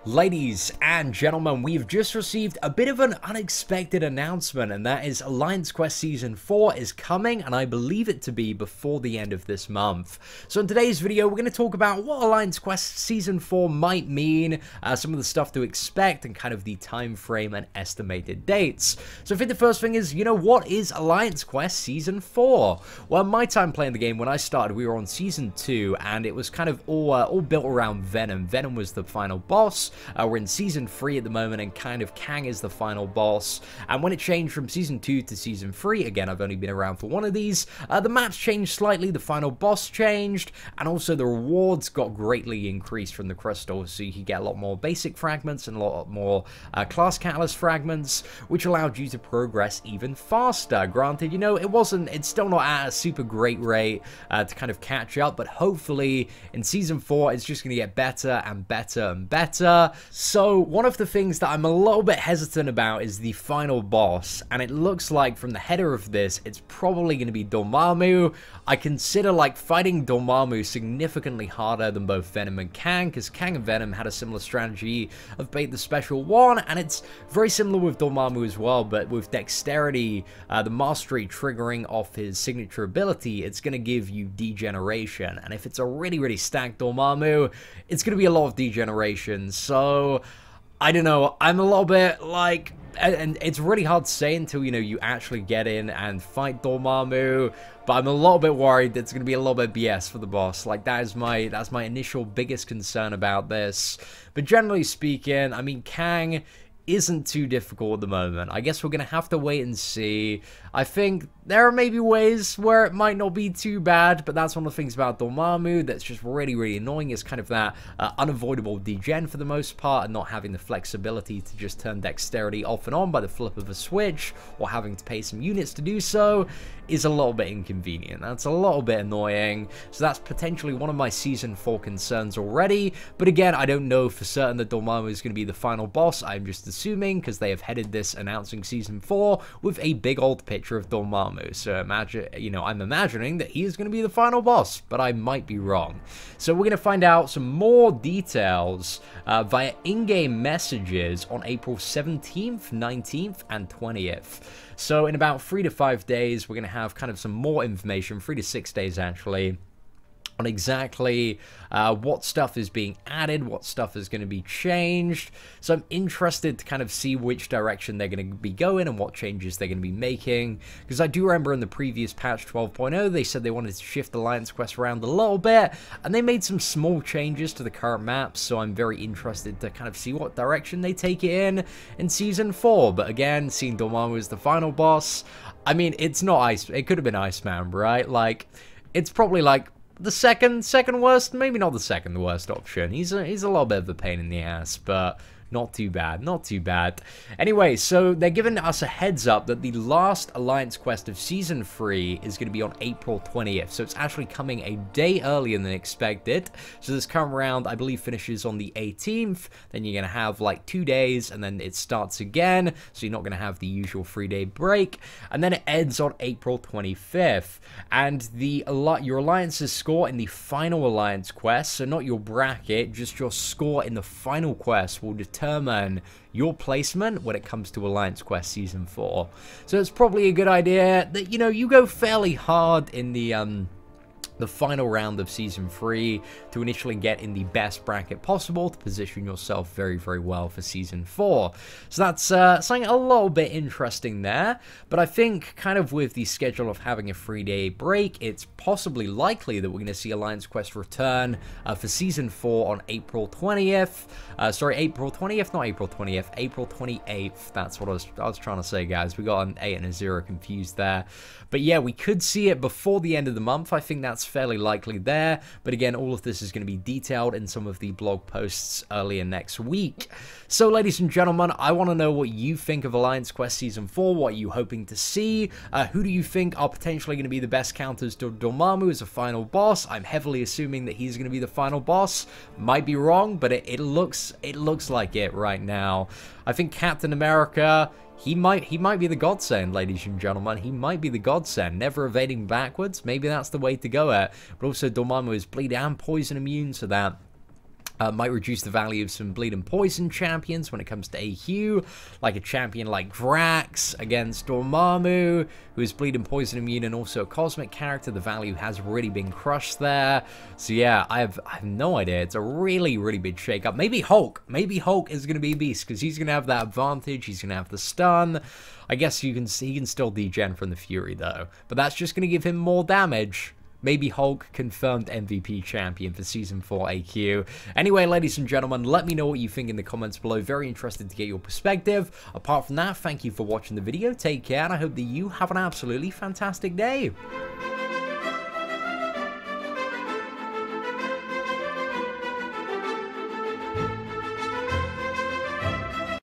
Ladies and gentlemen, we've just received a bit of an unexpected announcement, and that is Alliance Quest Season 4 is coming, and I believe it to be before the end of this month. So in today's video, we're going to talk about what Alliance Quest Season 4 might mean, some of the stuff to expect, and kind of the time frame and estimated dates. So I think the first thing is, what is Alliance Quest Season 4? Well, my time playing the game, when I started, we were on Season 2, and it was kind of all built around Venom. Venom was the final boss. We're in Season 3 at the moment, and kind of Kang is the final boss. And when it changed from Season 2 to Season 3, again, I've only been around for one of these, the maps changed slightly, the final boss changed, and also the rewards got greatly increased from the crystal, so you could get a lot more basic fragments and a lot more class catalyst fragments, which allowed you to progress even faster. Granted, it's still not at a super great rate to kind of catch up, but hopefully in Season 4, it's just going to get better and better and better. So one of the things that I'm a little bit hesitant about is the final boss, and it looks like from the header of this, it's probably going to be Dormammu. I consider fighting Dormammu significantly harder than both Venom and Kang, because Kang and Venom had a similar strategy of bait the special one, and it's very similar with Dormammu as well, but with dexterity, the mastery triggering off his signature ability, it's going to give you degeneration, and if it's a really stacked Dormammu, it's going to be a lot of degeneration. So I don't know, I'm a little bit and it's really hard to say until, you actually get in and fight Dormammu, but I'm a little bit worried that it's going to be a little bit BS for the boss. That's my initial biggest concern about this. But generally speaking, I mean, Kang isn't too difficult at the moment. I guess we're going to have to wait and see. I think there are maybe ways where it might not be too bad, but that's one of the things about Dormammu that's just really annoying, is kind of that unavoidable degen for the most part, and not having the flexibility to just turn dexterity off and on by the flip of a switch, or having to pay some units to do so, is a little bit inconvenient. That's a little bit annoying, so that's potentially one of my Season 4 concerns already. But again, I don't know for certain that Dormammu is going to be the final boss. I'm just assuming, because they have headed this announcing Season 4 with a big old picture of Dormammu. So imagine, I'm imagining that he is going to be the final boss, but I might be wrong. So we're going to find out some more details via in-game messages on April 17th, 19th, and 20th. So in about 3 to 5 days, we're going to have kind of some more information, 3 to 6 days actually, on exactly what stuff is being added, what stuff is going to be changed. So I'm interested to kind of see which direction they're going to be going and what changes they're going to be making, because I do remember in the previous patch 12.0 they said they wanted to shift Alliance Quest around a little bit, and they made some small changes to the current maps, so I'm very interested to kind of see what direction they take it in Season 4. But again, seeing Dormammu as the final boss, I mean, it's not it could have been Iceman, right? It's probably the second worst, maybe not the second worst option. He's a little bit of a pain in the ass, but not too bad, not too bad. Anyway, so they're giving us a heads up that the last Alliance Quest of Season 3 is going to be on April 20th, so it's actually coming a day earlier than expected. So this current round, I believe, finishes on the 18th, then you're going to have 2 days, and then it starts again, so you're not going to have the usual 3-day break, and then it ends on April 25th, and your Alliance's score in the final Alliance Quest, so not your bracket, just your score in the final quest, will determine your placement when it comes to Alliance Quest Season 4. So it's probably a good idea that, you go fairly hard in the final round of Season 3 to initially get in the best bracket possible to position yourself very well for Season 4. So that's something a little bit interesting there, but I think kind of with the schedule of having a 3-day break, it's possibly likely that we're going to see Alliance Quest return for Season 4 on April 20th. Sorry, April 20th, not April 20th, April 28th. That's what I was trying to say, guys. We got an 8 and a 0 confused there. But yeah, we could see it before the end of the month. I think that's fairly likely there, but again, all of this is going to be detailed in some of the blog posts earlier next week. So ladies and gentlemen, I want to know what you think of Alliance Quest Season 4. What are you hoping to see? Who do you think are potentially going to be the best counters to Dormammu as a final boss? I'm heavily assuming that he's going to be the final boss. Might be wrong, but it looks like it right now. I think Captain America, he might be the godsend, ladies and gentlemen. He might be the godsend. Never evading backwards. Maybe that's the way to go at. But also Dormammu is bleed and poison immune, so that Might reduce the value of some bleed and poison champions when it comes to AQ, like a champion like Drax against Dormammu, who is bleed and poison immune and also a cosmic character. The value has really been crushed there. So yeah, I have no idea. It's a really, really big shakeup. Maybe Hulk. Maybe Hulk is going to be a beast because he's going to have that advantage. He's going to have the stun. I guess he can still degen from the Fury though, but that's just going to give him more damage. Maybe Hulk, confirmed MVP champion for Season 4 AQ. Anyway, ladies and gentlemen, let me know what you think in the comments below. Very interested to get your perspective. Apart from that, thank you for watching the video. Take care, and I hope that you have an absolutely fantastic day.